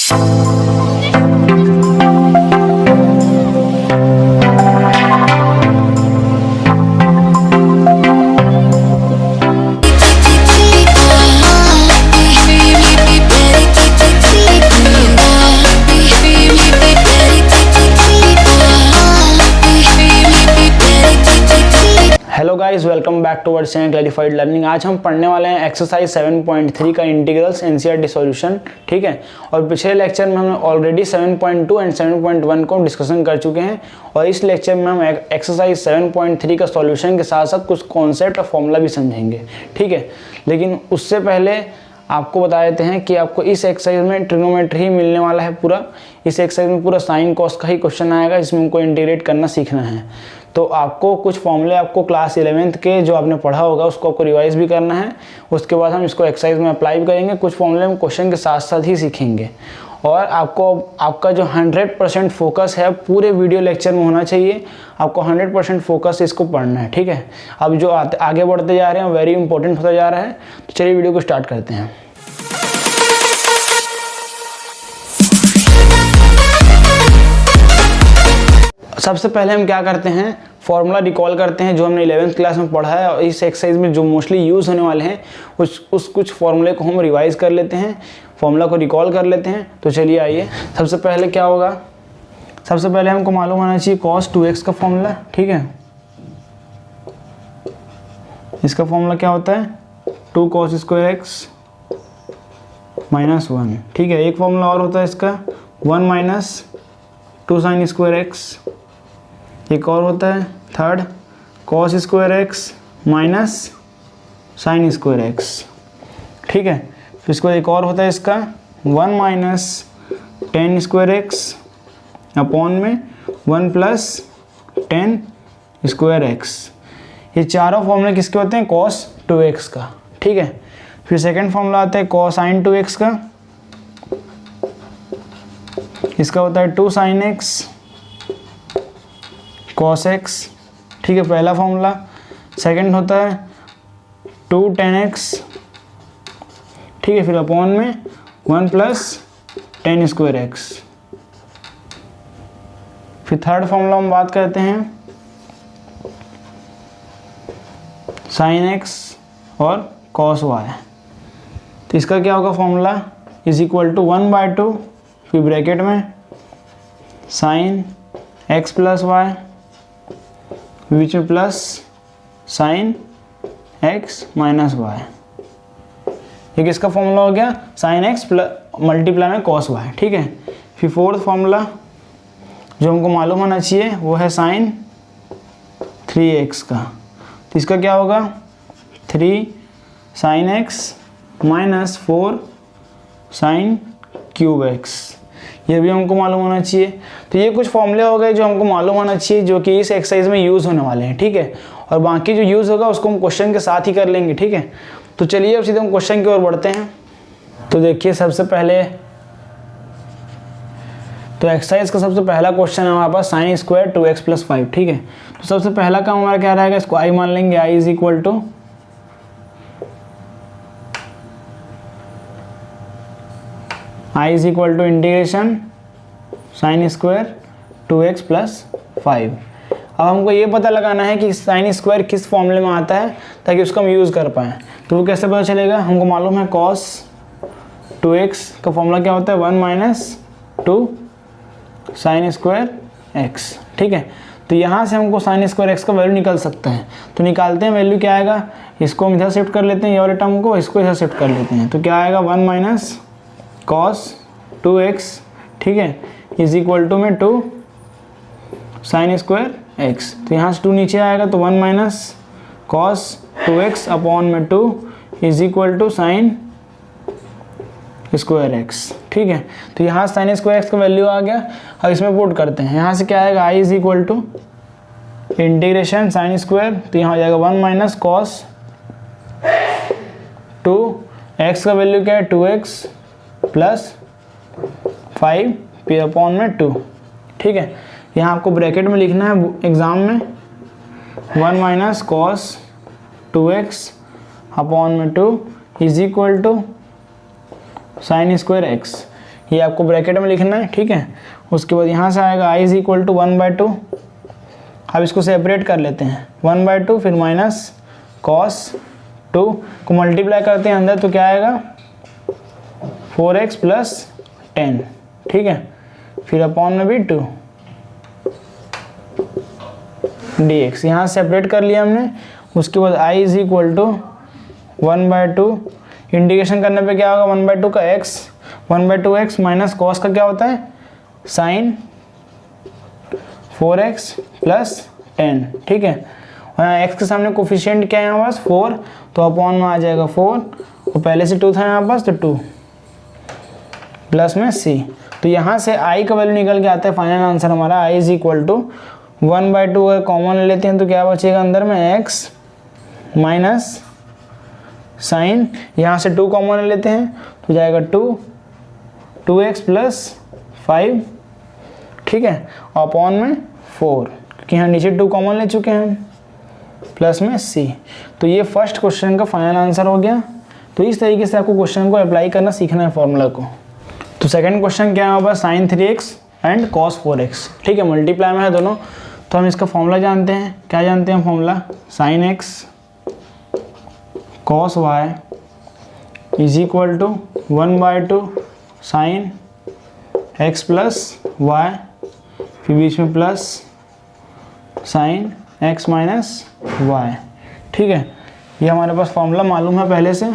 Hello guys, welcome back to our channel clarified learning. आज हम पढ़ने वाले हैं एक्सरसाइज 7.3 का इंटीग्रल्स एनसीईआरटी सॉल्यूशन। ठीक है, और पिछले लेक्चर में हमने ऑलरेडी 7.2 एंड 7.1 को डिस्कशन कर चुके हैं और इस लेक्चर में हम एक्सरसाइज 7.3 का सॉल्यूशन के साथ साथ कुछ कॉन्सेप्ट और फॉर्मूला भी समझेंगे। ठीक है, लेकिन उससे पहले आपको बता देते हैं कि आपको इस एक्सरसाइज में ट्रिग्नोमेट्री ही मिलने वाला है। पूरा इस एक्सरसाइज में पूरा साइन कॉस का ही क्वेश्चन आएगा, इसमें हमको इंटीग्रेट करना सीखना है। तो आपको कुछ फॉर्मूले आपको क्लास 11th के जो आपने पढ़ा होगा उसको आपको रिवाइज भी करना है। उसके बाद हम इसको एक्सरसाइज में अप्लाई भी करेंगे। कुछ फॉर्मूले हम क्वेश्चन के साथ साथ ही सीखेंगे और आपको आपका जो 100% फोकस है पूरे वीडियो लेक्चर में होना चाहिए। आपको 100% फोकस इसको पढ़ना है। ठीक है, अब जो आगे बढ़ते जा रहे हैं वेरी इंपॉर्टेंट होता जा रहा है। तो चलिए वीडियो को स्टार्ट करते हैं। सबसे पहले हम क्या करते हैं, फॉर्मूला रिकॉल करते हैं जो हमने 11th क्लास में पढ़ा है और इस एक्सरसाइज में जो मोस्टली यूज़ होने वाले हैं उस कुछ फॉर्मूले को हम रिवाइज कर लेते हैं, फॉर्मूला को रिकॉल कर लेते हैं। तो चलिए आइए, सबसे पहले क्या होगा, सबसे पहले हमको मालूम होना चाहिए cos 2x का फॉर्मूला। ठीक है, इसका फॉर्मूला क्या होता है 2 cos स्क्वायर x माइनस 1। ठीक है, एक फॉर्मूला और होता है इसका 1 माइनस 2 sin स्क्वायर x। एक और होता है third cos square x minus sign square x। ठीक है, फिर इसको एक और होता है इसका 1 माइनस 10 स्क्वायर x अपॉन में 1 प्लस 10 स्क्वायर x। ये चारों फॉर्मूले किसके होते हैं cos 2x का। ठीक है, फिर सेकंड फॉर्मूला आता है cosine 2x का, इसका होता है 2 sin x cos x। ठीक है, पहला फॉर्मूला। सेकंड होता है 2 tan x। ठीक है, फिर अपॉन में 1 प्लस 10 स्क्वायर x। फिर थर्ड फॉर्मूला हम बात करते हैं sin x और cos y। तो इसका क्या होगा फॉर्मूला इज इक्वल टू 1/2 फिर ब्रैकेट में sin x प्लस y बीच में plus sine x minus y. ये किसका फॉर्मूला हो गया साइन x प्लस मल्टीप्लाई में cos y। ठीक है, फिर फोर्थ फॉर्मूला जो हमको मालूम होना चाहिए वो है साइन 3x का। तो इसका क्या होगा 3 sine x minus 4 sine cube x। ये भी हमको मालूम होना चाहिए। तो ये कुछ फॉर्मूले हो गए जो हमको मालूम होना चाहिए जो कि इस एक्सरसाइज में यूज़ होने वाले हैं। ठीक है, और बाकी जो यूज़ होगा उसको हम क्वेश्चन के साथ ही कर लेंगे। ठीक है, तो चलिए अब सीधे हम क्वेश्चन की ओर बढ़ते हैं। तो देखिए सबसे पहले तो एक्सरसाइज का सबसे पहला क्वेश्चन है हमारे पास साइन स्क्वायर 2x प्लस 5। ठीक है, तो सबसे पहला काम हमारा क्या रहेगा, इसको आई मान लेंगे। I is equal to integration sine square 2x plus 5। अब हमको ये पता लगाना है कि साइन स्क्वायर किस फॉर्मूले में आता है ताकि उसको हम यूज़ कर पाएँ। तो वो कैसे पता चलेगा, हमको मालूम है cos 2x का फॉर्मूला क्या होता है 1 माइनस 2 साइन स्क्वायर x। ठीक है, तो यहाँ से हमको साइन स्क्वायर x का वैल्यू निकल सकता है। तो निकालते हैं, वैल्यू क्या आएगा, इसको हम इधर शिफ्ट कर लेते हैं, ये वाले टर्म को इसको इधर शिफ्ट कर लेते हैं। तो क्या आएगा 1 माइनस cos 2x। ठीक है, इज इक्वल टू में 2 साइन स्क्वायर x। तो यहाँ से 2 नीचे आएगा तो 1 माइनस cos 2x अपॉन में 2 is equal to sine square x। ठीक है, तो यहाँ साइन स्क्वायर x का वैल्यू आ गया। अब इसमें पुट करते हैं, यहाँ से क्या आएगा i is equal to integration sine square, तो यहाँ आ जाएगा 1 माइनस cos 2x का वैल्यू क्या है 2x प्लस 5 फिर अपॉन में 2। ठीक है, यहाँ आपको ब्रैकेट में लिखना है एग्ज़ाम में 1 माइनस cos 2x अपॉन में 2 is equal to sine square x। ये आपको ब्रैकेट में लिखना है, ठीक है। उसके बाद यहाँ से आएगा i इज इक्वल टू 1/2। अब इसको सेपरेट कर लेते हैं, 1/2 फिर माइनस कॉस 2 को मल्टीप्लाई करते हैं अंदर, तो क्या आएगा 4x प्लस 10, ठीक है। फिर अपॉन में भी 2 dx, यहाँ सेपरेट कर लिया हमने। उसके बाद i is equal to 1/2, integration करने पे क्या होगा 1/2 का x, 1/2x माइनस कॉस का क्या होता है साइन 4x प्लस 10, ठीक है। यहाँ x के सामने कोफिशिएंट क्या है यहाँ पास 4, तो अपॉन में आ जाएगा 4, और पहले से 2 था यहाँ पास तो 2 प्लस में c। तो यहाँ से i का वैल्यू निकल के आता है, फाइनल आंसर हमारा i इज इक्वल टू 1/2 अगर कॉमन ले लेते हैं तो क्या बचेगा अंदर में x माइनस साइन, यहाँ से 2 कॉमन ले लेते हैं तो जाएगा 2x प्लस 5, ठीक है, अपॉन में 4, क्योंकि यहाँ नीचे 2 कॉमन ले चुके हैं, प्लस में c। तो ये फर्स्ट क्वेश्चन का फाइनल आंसर हो गया। तो इस तरीके से आपको क्वेश्चन को अप्लाई करना सीखना है फॉर्मूला को। तो सेकंड क्वेश्चन क्या है sign 3x and cos 4x, ठीक है, मल्टीप्लाई में है दोनों। तो हम इसका फॉर्मूला जानते हैं, क्या जानते हैं formula, sine x cos y is equal to 1/2 sine x plus y, फिर बीच में plus sine x minus y, ठीक है। ये हमारे पास फॉर्मूला मालूम है पहले से,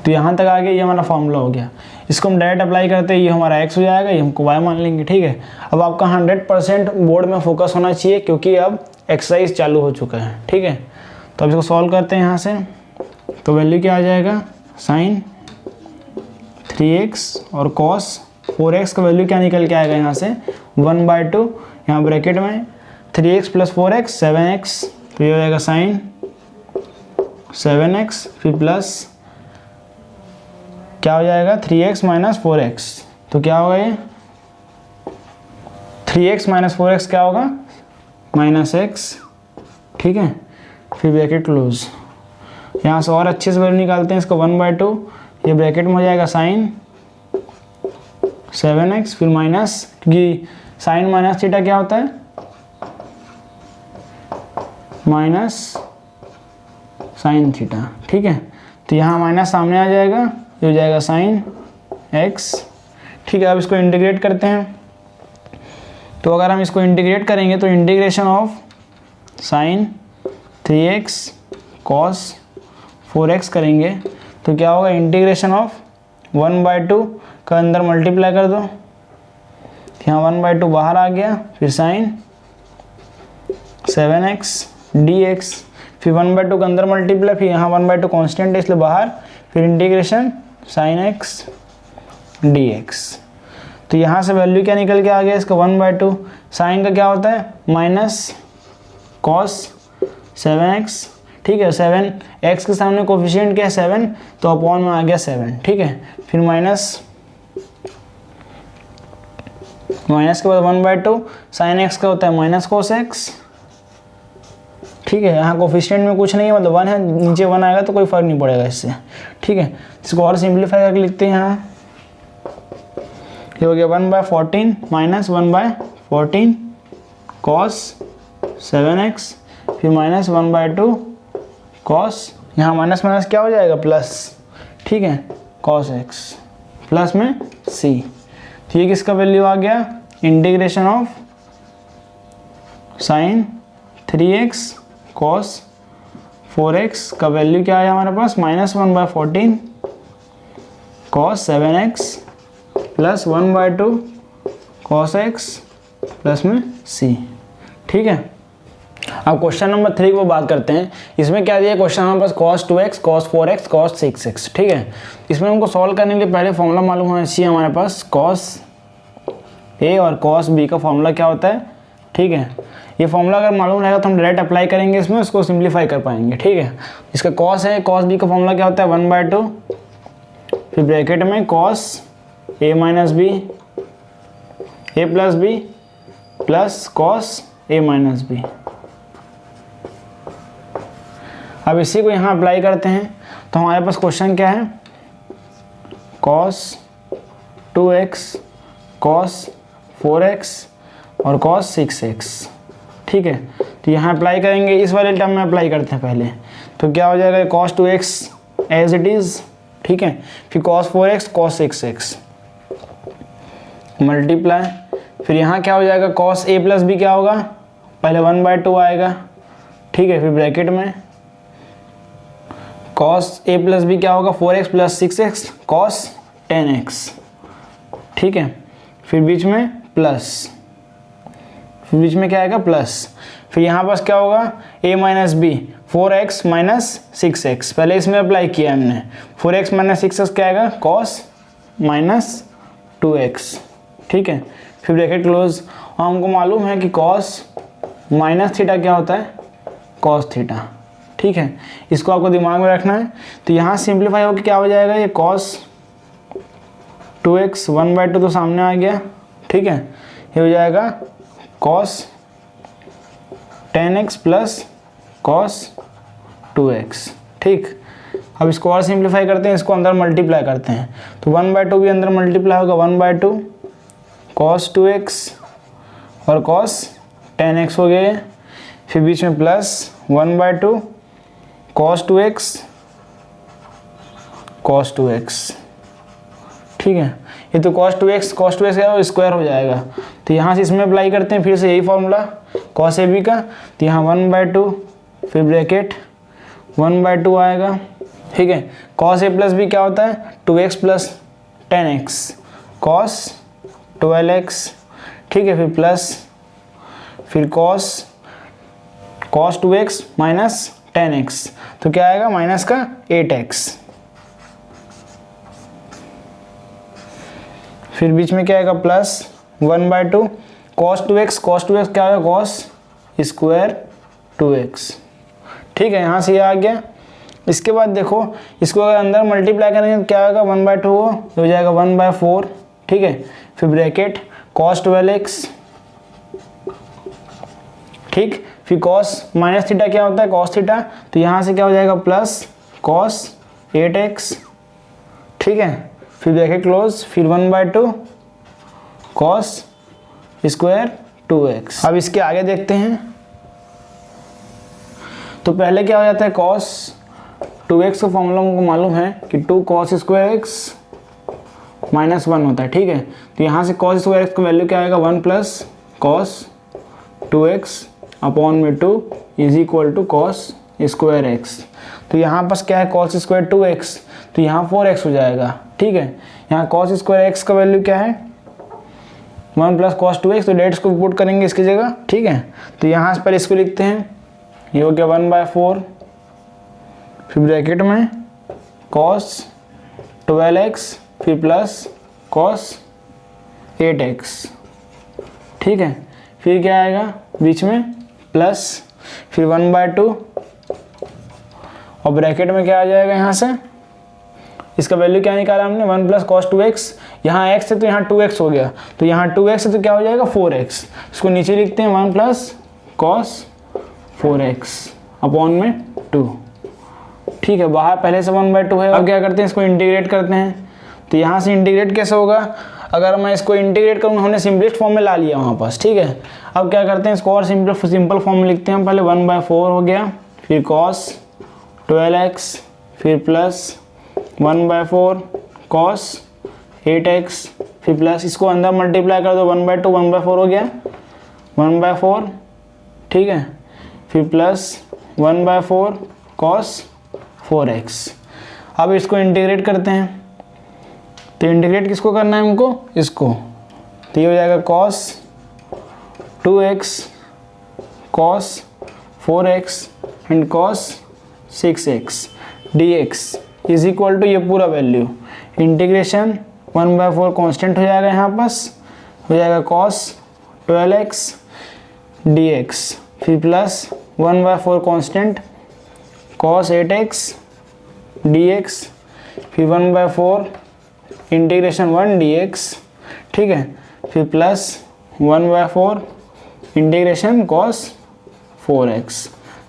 तो यहाँ तक आ गया, ये हमारा फॉर्मूला हो गया। इसको हम डायरेक्ट अप्लाई करते हैं, ये हमारा x हो जाएगा, ये हमको y मान लेंगे, ठीक है। अब आपका 100% बोर्ड में फोकस होना चाहिए, क्योंकि अब एक्सरसाइज चालू हो चुका है, ठीक है। तो अब इसको सॉल्व करते हैं यहाँ से। तो वैल्यू क्या आ जाएगा साइन 3x और कॉस 4x का वैल्यू क्या निकल के आएगा यहाँ से 1/2, यहाँ ब्रैकेट में 3x प्लस 4x 7x, तो ये हो जाएगा साइन 7x, फिर प्लस क्या हो जाएगा 3x माइनस 4x, तो क्या होगा ये 3x माइनस 4x क्या होगा माइनस x, ठीक है। फिर ब्रैकेट क्लोज, यहाँ से और अच्छे से वैल्यू निकालते हैं इसका 1/2, ये ब्रैकेट में हो जाएगा साइन 7x, फिर माइनस, क्योंकि साइन माइनस थीटा क्या होता है माइनस साइन थीटा, ठीक है। तो यहाँ माइनस सामने आ जाएगा, ये हो जाएगा साइन x, ठीक है। अब इसको इंटीग्रेट करते हैं। तो अगर हम इसको इंटीग्रेट करेंगे तो integration of sine 3x cos 4x करेंगे तो क्या होगा इंटीग्रेशन ऑफ 1/2 का अंदर मल्टीप्लाई कर दो, यहाँ 1/2 बाहर आ गया, फिर साइन 7x dx, फिर 1/2 का अंदर मल्टीप्लाई, फिर यहाँ 1/2 कांस्टेंट है इसलिए बाहर, फिर इंटीग्रेशन साइन x dx। तो यहाँ से वैल्यू क्या निकल के आ गया इसका 1/2, साइन का क्या होता है माइनस कॉस 7x, ठीक है। 7x के सामने कोफिशिएंट क्या है 7, तो अपॉन में आ गया 7, ठीक है। फिर माइनस के बाद 1/2 साइन x का होता है माइनस कॉस x, ठीक है। यहाँ कोफिशिएंट में कुछ नहीं है, मतलब 1 है, नीचे 1 आएगा तो कोई फर्क नहीं पड़ेगा इससे, ठीक है। इसको और सिंप्लीफाई करके लिखते हैं, यहाँ ये हो गया 1/14 माइनस 1/14 कॉस 7x, फिर माइनस 1/2 कॉस, यहाँ माइनस माइनस क्या हो जाएगा प्लस, ठीक है, कॉस x प्लस में c। तो ये किसका वैल्यू आ गया integration of sine 3x cos 4x का वैल्यू क्या आया हमारे पास minus 1/14 cos 7x plus 1/2 cos x plus में c, ठीक है। अब क्वेश्चन नंबर 3 को बात करते हैं। इसमें क्या दिया क्वेश्चन हमारे पास cos 2x cos 4x cos 6x, ठीक है। इसमें हमको सॉल्व करने के लिए पहले फॉर्मूला मालूम होना चाहिए हमारे पास, cos a और cos b का फॉर्मूला क्या होता है, ठीक है। ये फॉर्मूला अगर मालूम रहेगा तो हम डायरेक्ट अप्लाई करेंगे इसमें, उसको सिंप्लीफाई कर पाएंगे, ठीक है। इसका cos है, cos b का फॉर्मूला क्या होता है 1/2, फिर ब्रैकेट में cos a minus b a plus b plus cos a minus b। अब इसी को यहाँ अप्लाई करते हैं। तो हमारे पास क्वेश्चन क्या है cos 2x cos 4x और cos 6x। ठीक है, तो यहाँ अप्लाई करेंगे, इस वाले टर्म में अप्लाई करते हैं पहले। तो क्या हो जाएगा, cos 2x as it is, ठीक है, फिर cos 4x cos 6x multiply, फिर यहाँ क्या हो जाएगा, cos a प्लस b क्या होगा, पहले 1/2 आएगा, ठीक है, फिर ब्रैकेट में cos a प्लस b क्या होगा, 4x plus 6x cos 10x, ठीक है, फिर बीच में प्लस, फिर बीच में क्या आएगा प्लस, फिर यहाँ पास क्या होगा a minus B 4x minus 6x, पहले इसमें अप्लाई किया हमने, 4x माइनस 6x क्या आएगा cos माइनस 2x, ठीक है, फिर ब्रैकेट क्लोज। और हमको मालूम है कि cos माइनस थीटा क्या होता है, cos थीटा, ठीक है, इसको आपको दिमाग में रखना है। तो यहाँ सिंप्लीफाई होकर क्या हो जाएगा, ये cos 2x 1/2 तो सामने आ गया, ठीक है, ये हो जाएगा cos 10x plus cos 2x, ठीक। अब इसको और सिंप्लीफाई करते हैं, इसको अंदर मल्टीप्लाई करते हैं, तो 1/2 भी अंदर मल्टीप्लाई होगा, 1/2 cos 2x और cos 10x हो गए, फिर बीच में plus 1/2 cos 2x cos 2x, ठीक है, ये तो cos 2x क्या स्क्वायर हो जाएगा, तो यहाँ से इसमें अप्लाई करते हैं फिर से यही फॉर्मूला cos a b का, तो यहाँ 1/2 फिर ब्रैकेट 1/2 आएगा, ठीक है, cos a प्लस b क्या होता है 2x plus 10x cos 12x, ठीक है, फिर प्लस, फिर cos 2x माइनस 10x, तो क्या आएगा माइनस का 8x, फिर बीच में क्या आएगा प्लस 1/2 cos 2x क्या होगा cos स्क्वायर 2x, ठीक है, यहाँ से ये आ गया। इसके बाद देखो इसको अगर अंदर मल्टीप्लाई करेंगे तो क्या आएगा 1/2 हो जाएगा 1/4, ठीक है, फिर ब्रैकेट cos 12x, ठीक, फिर cos माइनस थीटा क्या होता है cos थीटा, तो यहाँ से क्या हो जाएगा प्लस cos 8x, ठीक है, फिर ब्रैकेट क्लोज, फिर 1/2 cos स्क्वायर 2x। अब इसके आगे देखते हैं, तो पहले क्या हो जाता है cos 2x का फॉर्मूला हमको मालूम है कि 2 cos स्क्वायर x माइनस 1 होता है, ठीक है, तो यहाँ से cos स्क्वायर x का वैल्यू क्या आएगा 1 प्लस cos 2x अपॉन में 2 is equal to cos square x, तो यहाँ पास क्या है cos स्क्वायर 2x, तो यहाँ 4x हो जाएगा, ठीक है, यहाँ cos स्क्वायर x का वैल्यू क्या है 1 प्लस cos 2x, तो डेट्स को पुट करेंगे इसकी जगह, ठीक है, तो यहाँ पर इसको लिखते हैं, ये हो गया 1/4, फिर ब्रैकेट में cos 12x फिर प्लस cos 8x, ठीक है, फिर क्या आएगा बीच में प्लस, फिर 1/2 और ब्रैकेट में क्या आ जाएगा, यहाँ से इसका वैल्यू क्या निकाला हमने 1 प्लस cos 2x, यहाँ x है तो यहाँ 2x हो गया, तो यहाँ 2x है तो क्या हो जाएगा 4x, इसको नीचे लिखते हैं 1 प्लस cos 4x अपॉन में 2, ठीक है, बाहर पहले से 1/2 है। अब क्या करते हैं इसको इंटीग्रेट करते हैं, तो यहाँ से इंटीग्रेट कैसे होगा, अगर मैं इसको इंटीग्रेट करूँगा, हमने सिंपलेस्ट फॉर्म में ला लिया वहाँ पास, ठीक है, अब क्या करते हैं इसको और सिंपल फॉर्म में लिखते हैं, पहले 1/4 हो गया, फिर cos 12x फिर प्लस 1/4 cos 8x फिर प्लस, इसको अंदर मल्टीप्लाई कर दो 1/2 1/4 हो गया 1/4, ठीक है, फिर प्लस 1/4 cos 4x। अब इसको इंटीग्रेट करते हैं, तो इंटीग्रेट किसको करना है हमको, इसको, तो ये हो जाएगा cos 2x cos 4x and cos 6x dx is equal to ये पूरा वैल्यू इंटीग्रेशन 1/4 कांस्टेंट हो जाएगा, यहाँ पास हो जाएगा cos 12x dx फिर plus 1/4 constant cos 8x dx फिर 1/4 इंटीग्रेशन 1 dx, ठीक है, फिर plus 1/4 integration cos 4x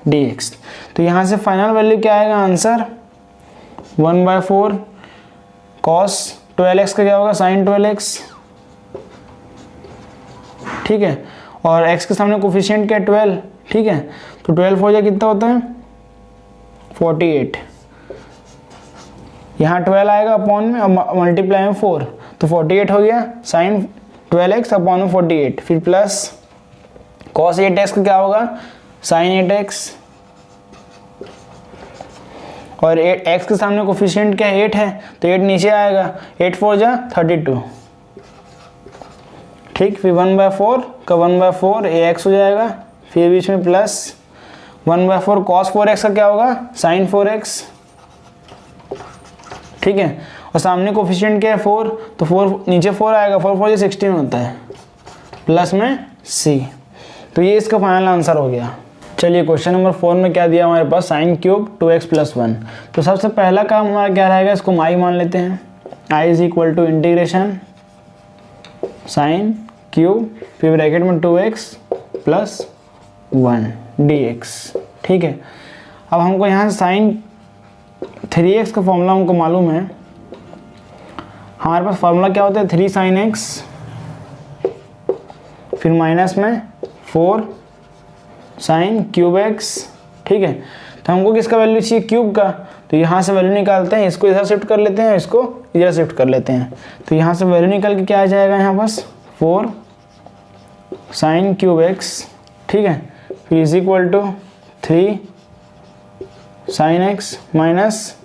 dx। तो यहाँ से फाइनल वैल्यू क्या आएगा आंसर 1/4 cos 12x का क्या होगा, साइन 12x, ठीक है। और x के सामने कोफिशिएंट क्या है, 12, ठीक है। तो 12 4 कितना होता है, 48। यहाँ 12 आएगा अपॉन में, अब मल्टीप्लाई में 4, तो 48 हो गया साइन 12x अपॉन में 48। फिर प्लस कॉस 8x का क्या होगा, साइन 8x, और 8x के सामने कोफिशिएंट क्या है, 8 है, तो 8 नीचे आएगा, 8 4 जा 32, ठीक। फिर 1/4 का 1/4 ax हो जाएगा, फिर बीच में प्लस 1/4 cos 4x का क्या होगा, साइन 4x, ठीक है। और सामने कोफिशिएंट क्या है, 4, तो 4 नीचे 4 आएगा, 4 4 16 होता है, प्लस में c। तो ये इसका फाइनल आंसर हो गया। चलिए क्वेश्चन नंबर 4 में क्या दिया हमारे पास, साइन क्यूब 2x + 1। तो सबसे पहला काम हमारा क्या रहेगा, इसको हम i मान लेते हैं। i = इंटीग्रेशन साइन क्यूब, फिर ब्रैकेट में 2x + 1 dx, ठीक है। अब हमको यहाँ से साइन 3x का फॉर्मूला हमको मालूम है। हमारे पास फॉर्मूला क्या होता है, 3 sin x, फिर माइनस में 4 sin क्यूब x, ठीक है। तो हमको किसका वैल्यू चाहिए, क्यूब का, तो यहाँ से वैल्यू निकालते हैं, इसको इधर शिफ्ट कर लेते हैं, इसको इधर शिफ्ट कर लेते हैं। तो यहाँ से वैल्यू निकल के क्या आ जाएगा, यहाँ पास 4 sin क्यूब x, ठीक है। फिर = 3 sin x minus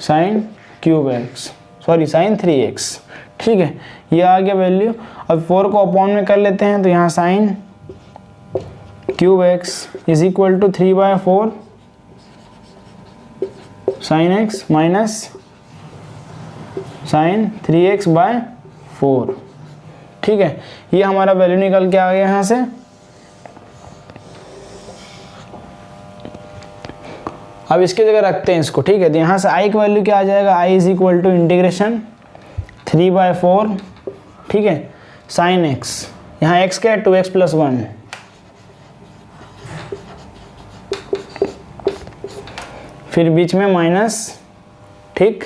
sin cube x, sorry sin 3x, ठीक है। ये आ गया वैल्यू। अब 4 को अपॉन में कर लेते हैं, तो यहाँ sin cube x = 3/4 sin x minus sin 3x/4, ठीक है। ये हमारा वैल्यू निकल के आ गया यहाँ से। अब इसके जगह रखते हैं इसको, ठीक है। तो यहाँ से i की वैल्यू क्या आ जाएगा, i = इंटीग्रेशन 3/4, ठीक है, साइन x, यहाँ x क्या है, 2x + 1, फिर बीच में माइनस, ठीक,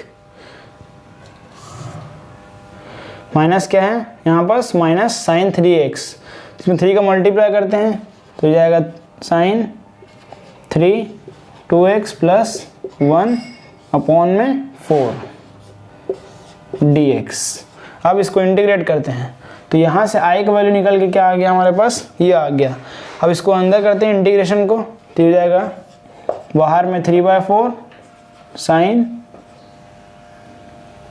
माइनस क्या है यहाँ पास, माइनस साइन 3x, इसमें 3 का मल्टीप्लाई करते हैं तो हो जाएगा साइन 3 2x + 1 अपॉन में 4 dx। अब इसको इंटीग्रेट करते हैं, तो यहाँ से i का वैल्यू निकल के क्या आ गया हमारे पास, ये आ गया। अब इसको अंदर करते हैं इंटीग्रेशन को, तो हो जाएगा बाहर में 3/4 साइन,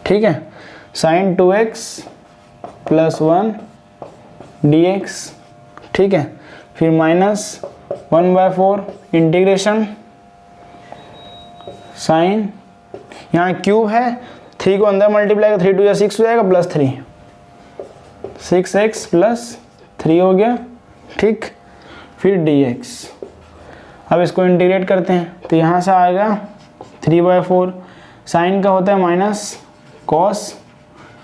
ठीक है, साइन 2x + 1 dx, ठीक है। फिर माइनस 1/4 इंटीग्रेशन साइन, यहाँ क्यूब है, 3 को अंदर मल्टीप्लाई कर 3 2 6 हो जाएगा, +3 6x + 3 हो गया, ठीक। फिर dx। अब इसको इंटीग्रेट करते हैं, तो यहाँ से आएगा 3/4 साइन का होता है माइनस cos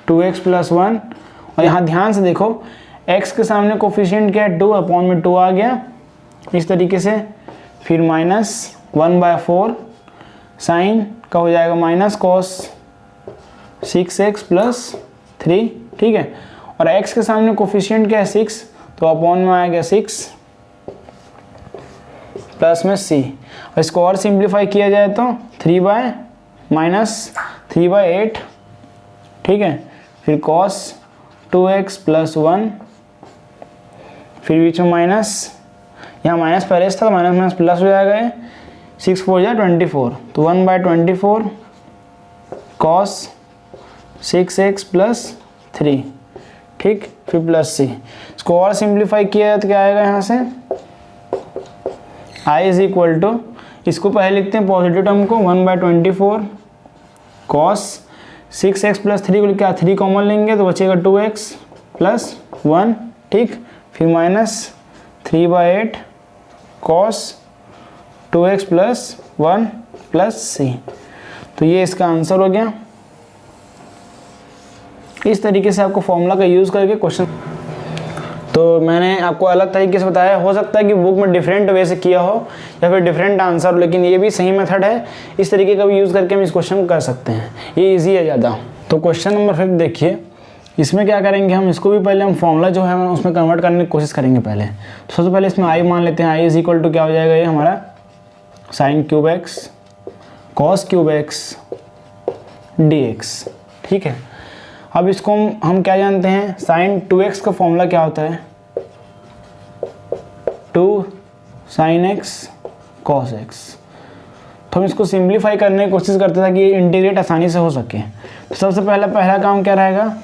2x + 1, और यहाँ ध्यान से देखो x के सामने कोफिशिएंट क्या है, 2 अपॉन में 2 आ गया इस तरीके से। फिर माइनस 1/4 साइन का हो जाएगा माइनस cos 6x + 3, ठीक है। और x के सामने कोफिशिएंट क्या है, 6, तो अपॉन में आएगा 6 प्लस में c। और इसको और सिंप्लीफाई किया जाए तो 3/8, ठीक है। फिर cos 2x + 1, फिर बीच में माइनस, यहाँ माइनस पहले से था, माइनस माइनस प्लस हो जाएगा, ये 6 4 जा 24, तो 1/24 cos 6x + 3, ठीक। फिर प्लस c। इसको और सिंप्लीफाई किया जाए तो क्या आएगा यहाँ से, i = इसको पहले लिखते हैं पॉजिटिव टर्म को, 1/24 cos 6x + 3 को क्या 3 कॉमन लेंगे तो बचेगा 2x + 1, ठीक। फिर माइनस 3/8 cos 2x + 1 + c। तो ये इसका आंसर हो गया। इस तरीके से आपको फॉर्मूला का यूज़ करके क्वेश्चन, तो मैंने आपको अलग तरीके से बताया, हो सकता है कि बुक में डिफरेंट वे से किया हो या फिर डिफरेंट आंसर हो, लेकिन ये भी सही मेथड है। इस तरीके का भी यूज़ करके हम इस क्वेश्चन को कर सकते हैं, ये इजी है ज़्यादा। तो क्वेश्चन नंबर 5 देखिए, इसमें क्या करेंगे हम, इसको भी पहले हम फॉर्मूला जो है उसमें कन्वर्ट करने की कोशिश करेंगे पहले। तो सबसे पहले इसमें आई मान लेते हैं, आई इज इक्वल टू क्या हो जाएगा ये हमारा sine cube x cos cube x D x. ठीक है, अब इसको हम क्या जानते हैं, साइन 2x का फॉर्मूला क्या होता है, 2 साइन एक्स कॉस एक्स। तो हम इसको सिंप्लीफाई करने की कोशिश करते थे कि ये इंटीग्रेट आसानी से हो सके। तो सबसे पहला काम क्या रहेगा,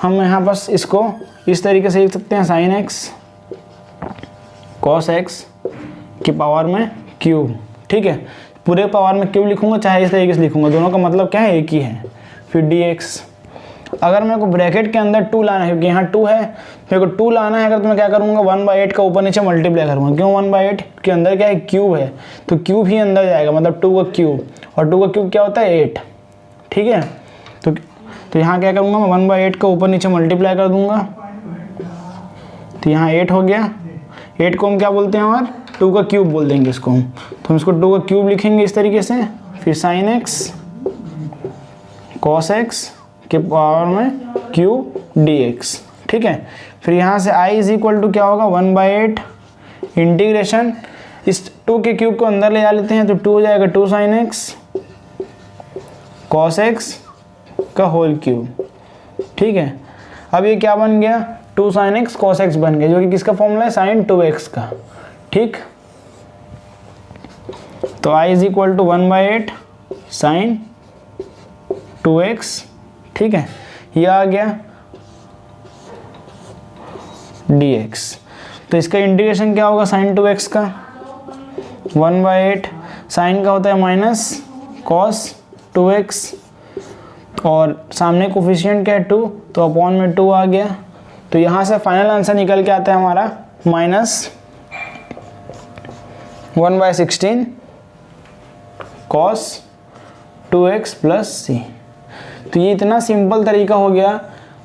हम यहाँ बस इसको इस तरीके से लिख सकते हैं, साइन एक्स कॉस एक्स की पावर में क्यूब। ठीक है, पूरे पावर में क्यूब लिखूंगा चाहे इस तरीके से लिखूंगा, दोनों का मतलब क्या है, एक ही है। फिर डी एक्स, अगर मेरे को ब्रैकेट के अंदर 2 लाना है, क्योंकि यहाँ 2 है, मेरे को 2 लाना है अगर, तो मैं क्या करूँगा 1/8 का ऊपर नीचे मल्टीप्लाई करूँगा। क्यों 1/8 के अंदर क्या है, क्यूब है, तो क्यूब ही अंदर जाएगा, मतलब 2 का क्यूब, और 2 का क्यूब क्या होता है 8। ठीक है, तो यहाँ क्या करूँगा मैं 1/8 का ऊपर नीचे मल्टीप्लाई कर दूँगा, तो यहाँ 8 हो गया। 8 को हम क्या बोलते हैं, हमारे 2 का क्यूब बोल देंगे इसको हम, तो हम इसको 2 का क्यूब लिखेंगे इस तरीके से। फिर साइन एक्स कॉस एक्स के पावर में क्यूब डी एक्स। ठीक है, फिर यहाँ से आई इज इक्वल टू क्या होगा, 1/8 इंटीग्रेशन, इस 2 के क्यूब को अंदर ले जा लेते हैं, तो 2 हो जाएगा 2 साइन एक्स कॉस एक्स का होल क्यूब। ठीक है, अब ये क्या बन गया, 2 साइन एक्स कॉस एक्स बन गया, जो कि किसका फॉर्मूला है, साइन 2x का। ठीक, तो I is equal to 1/8 sine 2x। ठीक है, ये आ गया dx। तो इसका इंटीग्रेशन क्या होगा, साइन 2x का 1/8 साइन का होता है माइनस कॉस 2x, और सामने कोफिशिएंट क्या है 2, तो अपॉन में 2 आ गया। तो यहाँ से फाइनल आंसर निकल के आता है हमारा माइनस 1/16 कॉस 2x प्लस सी। तो ये इतना सिंपल तरीका हो गया।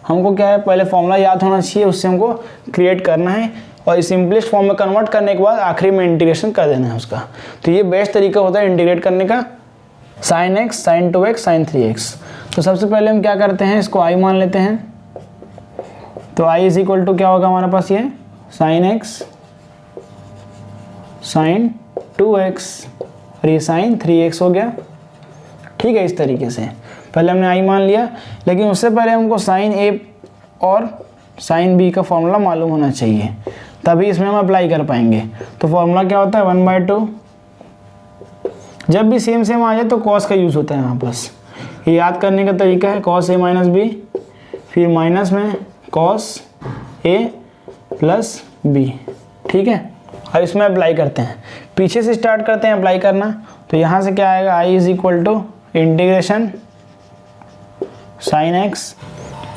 हमको क्या है, पहले फॉर्मूला याद होना चाहिए, उससे हमको क्रिएट करना है, और इस सिंपलेस्ट फॉर्म में कन्वर्ट करने के बाद आखिरी में इंटीग्रेशन कर देना है उसका। तो ये बेस्ट तरीका होता है इंटीग्रेट करने का, sine x sign 2x sign 3x। तो सबसे पहले हम क्या करते हैं, इसको आई मान लेते हैं। तो आई इज इक्वल टू क्या होगा हमारे पास, ये साइन एक्स साइन 2x और ये साइन 3x हो गया। ठीक है, इस तरीके से पहले हमने आई मान लिया, लेकिन उससे पहले हमको साइन ए और साइन बी का फॉर्मूला मालूम होना चाहिए, तभी इसमें हम अप्लाई कर पाएंगे। तो फॉर्मूला क्या होता है, 1/2। जब भी सेम सेम आ जाए तो कॉस का यूज़ होता है यहाँ पास। ये याद करने का तरीका है, कॉस ए माइनस बी, फिर माइनस में कॉस ए प्लस बी। ठीक है, अब इसमें अप्लाई करते हैं, पीछे से स्टार्ट करते हैं अप्लाई करना। तो यहाँ से क्या आएगा, I is equal to integration sine x,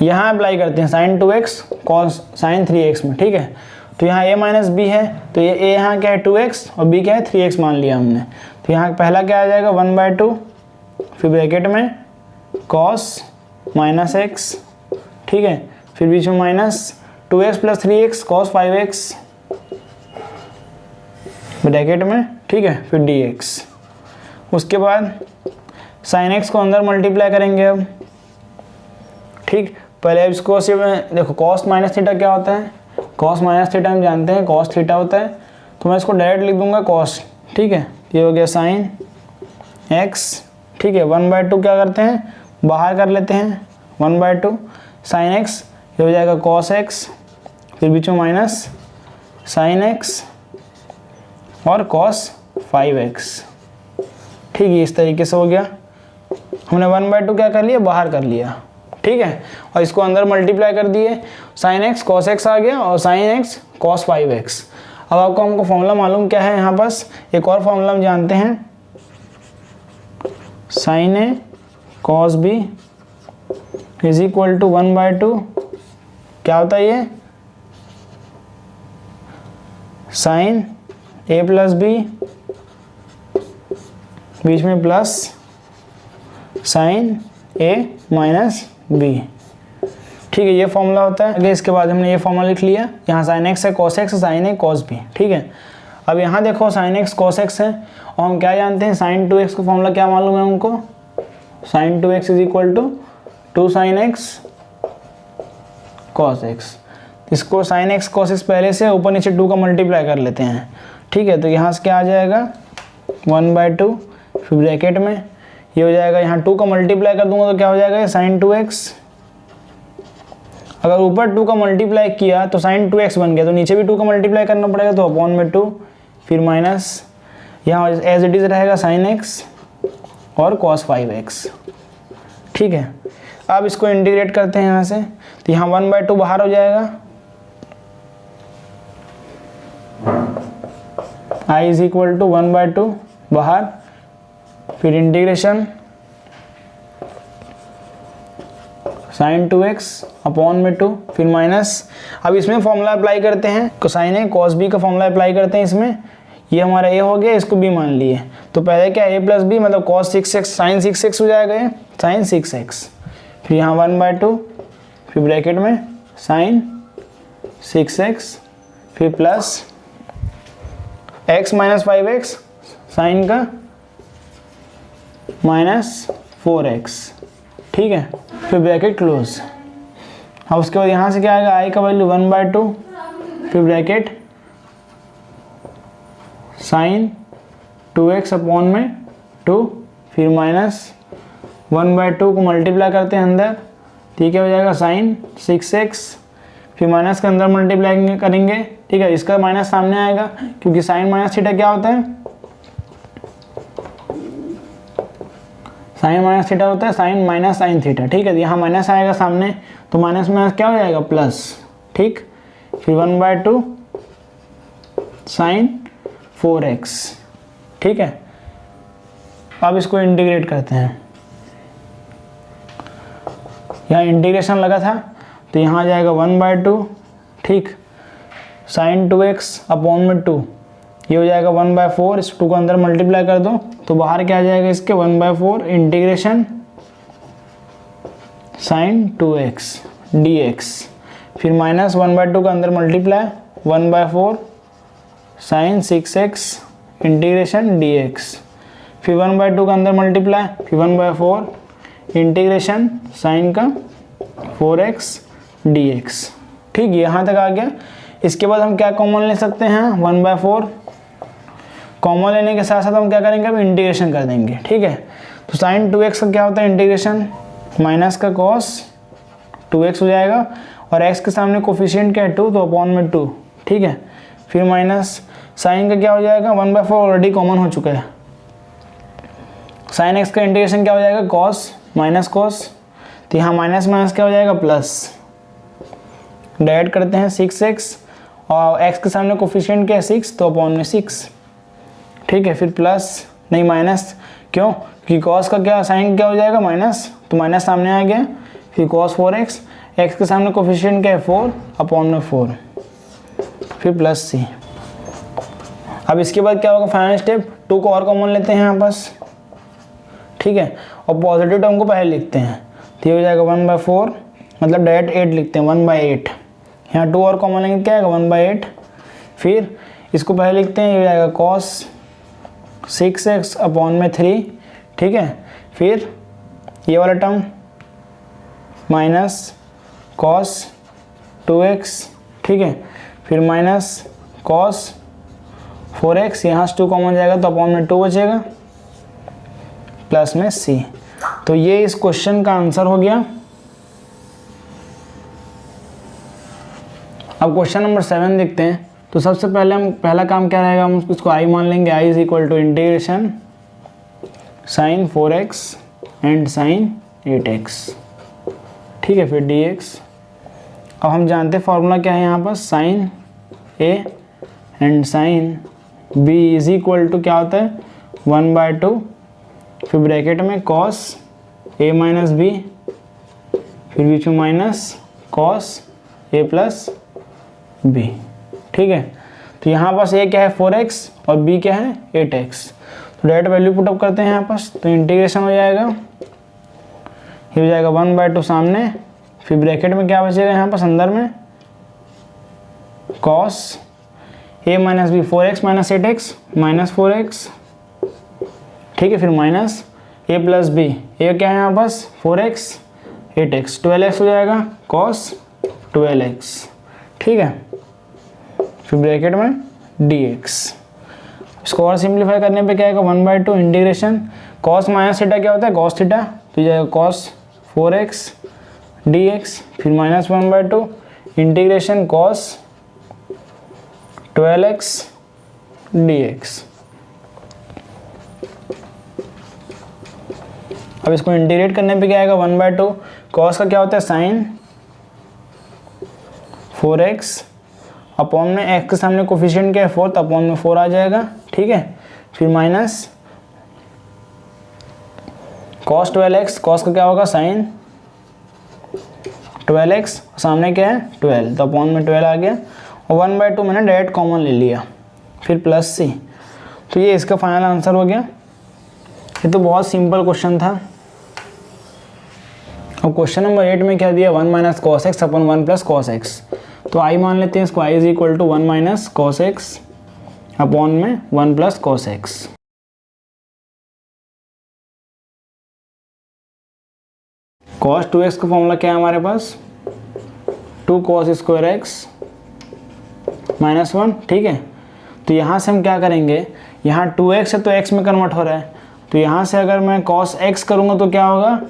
यहाँ अप्लाई करते हैं sign 2x cos sine 3x में। ठीक है, तो यहाँ a माइनस बी है, तो ये a यहाँ क्या है 2x और b क्या है 3x मान लिया हमने। तो यहाँ पहला क्या आ जाएगा 1/2, फिर ब्रैकेट में कॉस माइनस x। ठीक है, फिर बीच में minus 2x plus 3x cos 5x bracket में। ठीक है, फिर dx। उसके बाद साइन x को अंदर मल्टीप्लाई करेंगे अब। ठीक, पहले अब इसको सिर्फ देखो, कॉस माइनस थीटा क्या होता है, कॉस माइनस थीटा हम जानते हैं कॉस थीटा होता है, तो मैं इसको डायरेक्ट लिख दूंगा कॉस। ठीक है, ये हो गया साइन x। ठीक है, 1/2 क्या करते हैं, बाहर कर लेते हैं 1/2 साइन x, ये हो जाएगा कॉस x, फिर बीच में माइनस साइन x और कॉस 5x। ठीक है, इस तरीके से हो गया, हमने 1/2 क्या कर लिया, बाहर कर लिया। ठीक है, और इसको अंदर मल्टीप्लाई कर दिए, साइन एक्स कॉस एक्स आ गया और साइन एक्स कॉस 5x। अब आपको हमको फॉर्मूला मालूम क्या है, यहाँ पास एक और फॉर्मूला हम जानते हैं, sine A cos B is equal to 1/2 क्या होता है, ये साइन ए प्लस बी, बीच में plus sine A minus B. ठीक है, ये फॉर्मूला होता है। अगर इसके बाद हमने ये फॉर्मूला लिख लिया, यहाँ साइन एक्स है cos x, sign A cos B. ठीक है, अब यहाँ देखो साइन एक्स कॉस एक्स है, और हम क्या जानते हैं, साइन 2x का फॉर्मूला क्या मालूम है हमको, sine 2x is equal to 2 sin x cos x। इसको sin x cos x पहले से ऊपर नीचे 2 का मल्टीप्लाई कर लेते हैं, ठीक है। तो यहाँ से क्या आ जाएगा 1/2, फिर ब्रैकेट में ये हो जाएगा, यहाँ 2 का मल्टीप्लाई कर दूंगा तो क्या हो जाएगा sin 2x। अगर ऊपर 2 का मल्टीप्लाई किया तो sin 2x बन गया, तो नीचे भी 2 का मल्टीप्लाई करना पड़ेगा, तो अपॉन में 2, फिर माइनस यहाँ एज इट इज रहेगा sin x और cos 5x, ठीक है। अब इसको इंटीग्रेट करते हैं यहाँ से, तो यहाँ 1/2 बाहर हो जाएगा, I इज इक्वल टू 1/2 बाहर, फिर इंटीग्रेशन sin 2x अपॉन में 2, फिर माइनस। अब इसमें फॉर्मूला अप्लाई करते हैं, कोसाइन ए cos b का फॉर्मूला अप्लाई करते हैं इसमें। ये हमारा a हो गया, इसको b मान लिए, तो पहले क्या a प्लस बी मतलब cos 6x sin 6x हो जाएगा, ये sin 6x, फिर यहाँ 1/2, फिर ब्रैकेट में sin 6x, फिर plus x minus 5x sine का माइनस 4x, ठीक है, फिर ब्रैकेट क्लोज। अब उसके बाद यहाँ से क्या आएगा, i का वैल्यू 1/2, फिर ब्रैकेट साइन 2x अपॉन में 2, फिर माइनस 1/2 को मल्टीप्लाई करते हैं अंदर, ठीक है, हो जाएगा साइन 6x, फिर माइनस के अंदर मल्टीप्लाई करेंगे, ठीक है, इसका माइनस सामने आएगा क्योंकि साइन माइनस थीटा क्या होता है, साइन माइनस थीटा होता है साइन माइनस साइन थीटा, ठीक है। तो यहाँ माइनस आएगा सामने, तो माइनस माइनस क्या हो जाएगा प्लस, ठीक, फिर 1/2 साइन 4x, ठीक है। अब इसको इंटीग्रेट करते हैं, यहाँ इंटीग्रेशन लगा था तो यहाँ आ जाएगा 1/2, ठीक, साइन 2x अपॉन में 2, ये हो जाएगा 1/4, इस 2 को अंदर मल्टीप्लाई कर दो तो बाहर क्या आ जाएगा इसके 1/4 इंटीग्रेशन साइन 2x dx, फिर माइनस 1/2 का अंदर multiply 1/4 sign 6x integration dx, फिर 1/2 का अंदर मल्टीप्लाई, फिर 1/4 इंटीग्रेशन साइन का 4x dx, ठीक, यहाँ तक आ गया। इसके बाद हम क्या कॉमन ले सकते हैं, 1/4 कॉमन लेने के साथ साथ हम क्या करेंगे, अब इंटीग्रेशन कर देंगे, ठीक है। तो साइन 2x का क्या होता है इंटीग्रेशन, माइनस का cos 2x हो जाएगा, और x के सामने कोफिशिएंट क्या है 2, तो अपॉन में 2, ठीक है, फिर माइनस साइन का क्या हो जाएगा 1/4 ऑलरेडी कॉमन हो चुका है, साइन x का इंटीग्रेशन क्या हो जाएगा cos माइनस cos, तो यहाँ माइनस माइनस क्या हो जाएगा प्लस, डिवाइड करते हैं 6x और x के सामने कोफिशिएंट क्या है 6, तो अपॉन में 6, ठीक है, फिर प्लस नहीं माइनस, क्यों, क्योंकि cos का क्या साइन क्या हो जाएगा माइनस, तो माइनस सामने आ गया, फिर cos 4x, x के सामने कोफिशिएंट क्या है 4 अपॉन में 4, फिर प्लस c। अब इसके बाद क्या होगा फाइनल स्टेप, 2 को और कॉमन लेते हैं यहाँ पास, ठीक है, और पॉजिटिव टर्म को पहले लिखते हैं, तो ये हो जाएगा 1/4 मतलब डायरेक्ट 8 लिखते हैं 1/8, यहाँ 2 और कॉमन लेंगे क्या आएगा 1/8, फिर इसको पहले लिखते हैं, ये हो जाएगा cos 6x अपॉन में 3, ठीक है, फिर ये वाला टर्म माइनस cos 2x, ठीक है, फिर माइनस cos 4x, यहाँ से 2 कॉमन जाएगा तो अपॉन में 2 बचेगा, प्लस में c। तो ये इस क्वेश्चन का आंसर हो गया। अब क्वेश्चन नंबर 7 देखते हैं। तो सबसे पहले हम पहला काम क्या रहेगा, हम इसको i मान लेंगे, i is equal to integration sine 4x and sine 8x, ठीक है, फिर dx। अब हम जानते हैं फॉर्मूला क्या है यहाँ पर, sine a and sine b is equal to क्या होता है 1/2, फिर ब्रैकेट में cos a माइनस b, फिर बीच में minus cos a plus b, ठीक है। तो यहाँ पास a क्या है 4x और b क्या है 8x, तो डायरेक्ट वैल्यू पुट अप करते हैं यहाँ पास, तो इंटीग्रेशन हो जाएगा, ये हो जाएगा 1/2 सामने, फिर ब्रैकेट में क्या बचेगा यहाँ पास अंदर में cos a minus b 4x minus 8x minus 4x, ठीक है, फिर minus a plus b, a क्या है यहाँ पास 4x, 8x, 12x हो जाएगा cos 12x, ठीक है, फिर ब्रैकेट में dx। इसको और सिंप्लीफाई करने पे क्या आएगा 1/2 इंटीग्रेशन cos माइनस थीटा क्या होता है cos थीटा, तो ये जाएगा cos 4x dx, फिर minus 1/2 integration cos 12x dx। अब इसको इंटीग्रेट करने पे क्या आएगा 1/2 cos का क्या होता है sin 4x अपॉन में x के सामने कोफिशिएंट क्या है 4, तो अपॉन में 4 आ जाएगा, ठीक है, फिर माइनस cos 12x, cos का क्या होगा sin 12x, सामने क्या है 12, तो अपॉन में 12 आ गया, और 1/2 मैंने डायरेक्ट कॉमन ले लिया, फिर प्लस c, तो ये इसका फाइनल आंसर हो गया। ये तो बहुत सिंपल क्वेश्चन था। अब क्वेश्चन नंबर 8 में क्या दिया 1 minus cos x upon 1 plus cos x, तो आई मान लेते हैं इसको, I is equal to 1 minus cos x upon में 1 plus cos x. Cos 2x का फॉर्मूला क्या है हमारे पास 2 cos स्क्वायर एक्स माइनस 1, ठीक है, तो यहाँ से हम क्या करेंगे, यहाँ 2x है तो x में कन्वर्ट हो रहा है, तो यहाँ से अगर मैं cos x करूँगा तो क्या होगा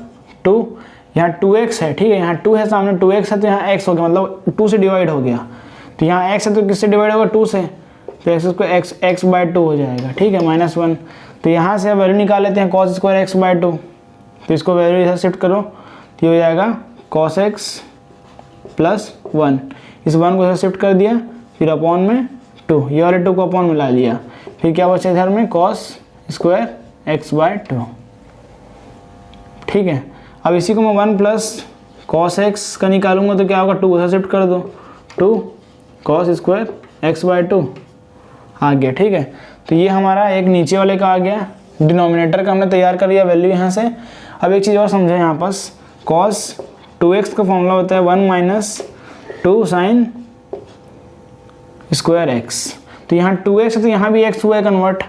2, यहाँ 2x है, ठीक है, यहाँ 2 है सामने 2x है तो यहाँ x हो गया, मतलब 2 से डिवाइड हो गया, तो यहाँ x है तो किससे डिवाइड होगा 2 से, तो x/2 हो जाएगा, ठीक है, -1। तो यहाँ से वैल्यू निकाल लेते हैं cos स्क्वायर x/2, तो इसको वैल्यू इधर शिफ्ट करो तो ये हो जाएगा cos x प्लस 1, इस 1 को इधर शिफ्ट कर दिया, फिर अपॉन में 2, ये वाले 2 को अपॉन में ला लिया, फिर क्या बचा इधर में cos स्क्वायर x/2, ठीक है। अब इसी को मैं 1 प्लस cos x का निकालूंगा तो क्या होगा 2 उधर शिफ्ट कर दो, 2 cos स्क्वायर x/2 आ गया, ठीक है। तो ये हमारा एक नीचे वाले का आ गया, डिनोमिनेटर का हमने तैयार कर लिया वैल्यू यहाँ से। अब एक चीज़ और समझो यहाँ पास, cos 2x का फॉर्मूला होता है 1 माइनस 2 साइन स्क्वायर x, तो यहाँ 2x है तो यहाँ भी x हुआ है कन्वर्ट,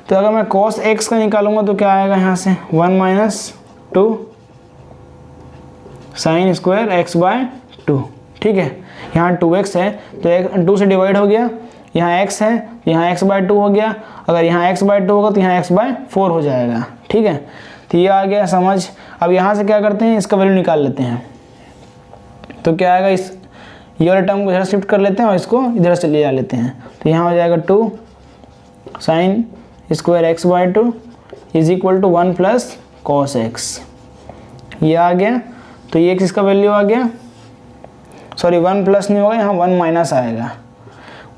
तो अगर मैं cos x का निकालूंगा तो क्या आएगा यहाँ से 1 माइनस 2 साइन स्क्वायर x/2, ठीक है, यहाँ 2x है तो 2 से डिवाइड हो गया, यहाँ x है यहाँ x/2 हो गया, अगर यहाँ x/2 होगा तो यहाँ x/4 हो जाएगा, ठीक है, तो ये आ गया समझ। अब यहाँ से क्या करते हैं इसका वैल्यू निकाल लेते हैं, तो क्या आएगा इस ये वाले टर्म को इधर शिफ्ट कर लेते हैं और इसको इधर से ले आ लेते हैं, तो यहाँ हो जाएगा 2 sine square x/2 is equal to 1 plus cos x, ये आ गया, तो ये किसका वैल्यू आ गया, सॉरी 1 प्लस नहीं होगा, यहाँ 1 माइनस आएगा,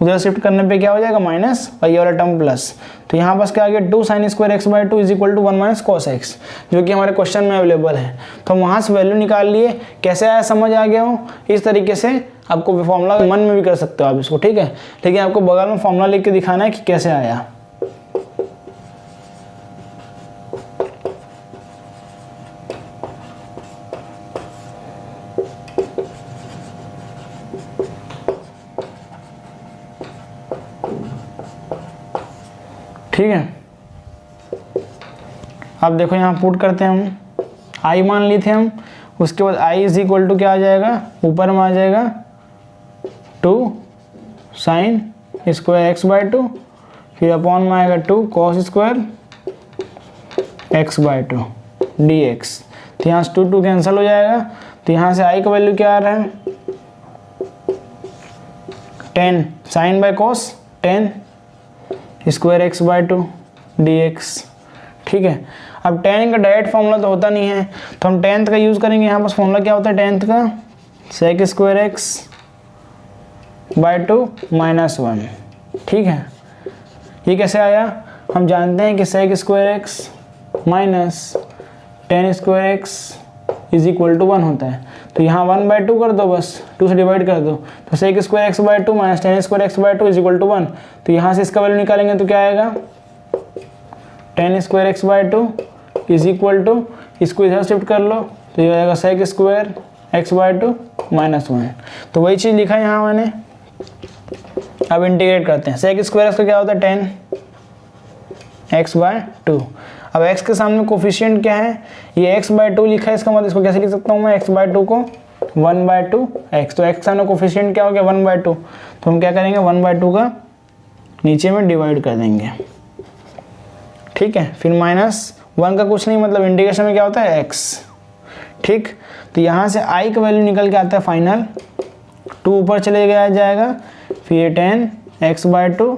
उधर शिफ्ट करने पे क्या हो जाएगा माइनस और ये वाला टर्म प्लस, तो यहाँ पास क्या आ गया 2 sine square x/2 is equal to 1 minus cos x, जो कि हमारे क्वेश्चन में अवेलेबल है। तो हम वहाँ से वैल्यू निकाल लिए, कैसे आया समझ आ गया हो, इस तरीके से आपको फॉर्मूला मन में भी कर सकते हो आप इसको, ठीक है, लेकिन आपको बगल में फॉर्मूला लिख के दिखाना है कि कैसे आया। ठीक है, अब देखो यहाँ पुट करते हैं हम, आई मान ली थे हम, उसके बाद आई इज इक्वल टू क्या आ जाएगा, ऊपर में आ जाएगा 2 साइन स्क्वायर x/2, फिर अपॉन में आएगा 2 cos स्क्वायर x/2 dx, तो यहाँ से 2 कैंसिल हो जाएगा, तो यहाँ से आई का वैल्यू क्या आ रहा है 10 sine by cos 10 square x/2 dx, ठीक है। अब tan का डायरेक्ट फॉर्मूला तो होता नहीं है, तो हम 10th का यूज़ करेंगे। यहाँ पास फॉर्मूला क्या होता है 10th का, sec स्क्वायर x/2 माइनस 1, ठीक है। ये कैसे आया, हम जानते हैं कि sec square x minus 10 square x is equal to 1 होता है, तो यहाँ 1/2 कर दो, बस 2 से डिवाइड कर दो, तो sec square x/2 minus 10 square x/2 is equal to 1, तो यहाँ से इसका वैल्यू निकालेंगे तो क्या आएगा 10 square x/2 is equal to, इसको इधर शिफ्ट कर लो तो ये हो जाएगा sec स्क्वायर x/2 माइनस 1, तो वही चीज़ लिखा है यहाँ मैंने। अब इंटीग्रेट करते हैं, sec स्क्वायर x का क्या होता है 10 x/2, अब x के सामने कोफिशिएंट क्या है, ये x/2 लिखा है, इसका मतलब इसको कैसे लिख सकता हूँ मैं, x/2 को 1/2 x, तो x के सामने कोफिशिएंट क्या हो गया 1/2, तो हम क्या करेंगे 1/2 का नीचे में डिवाइड कर देंगे, ठीक है। फिर -1 का कुछ नहीं, मतलब इंटीग्रेशन में क्या होता है x, ठीक। तो यहाँ से i का वैल्यू निकल के आता है फाइनल 2 ऊपर चले गया जाएगा, फिर ये 10 x/2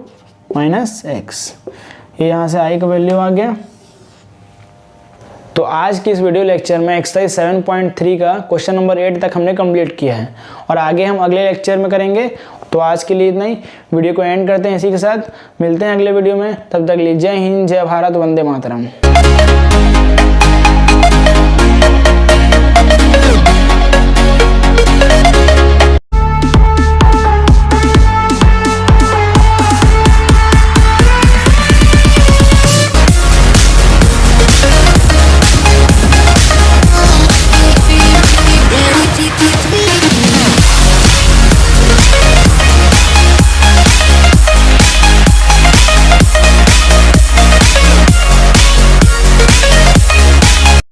माइनस x, ये यहाँ से i का वैल्यू आ गया। तो आज की इस वीडियो लेक्चर में एक्सरसाइज 7.3 का क्वेश्चन नंबर 8 तक हमने कंप्लीट किया है और आगे हम अगले लेक्चर में करेंगे। तो आज के लिए इतना ही, वीडियो को एंड करते हैं इसी के साथ, मिलते हैं अगले वीडियो में, तब तक लिए जय हिंद, जय भारत, वंदे मातरम।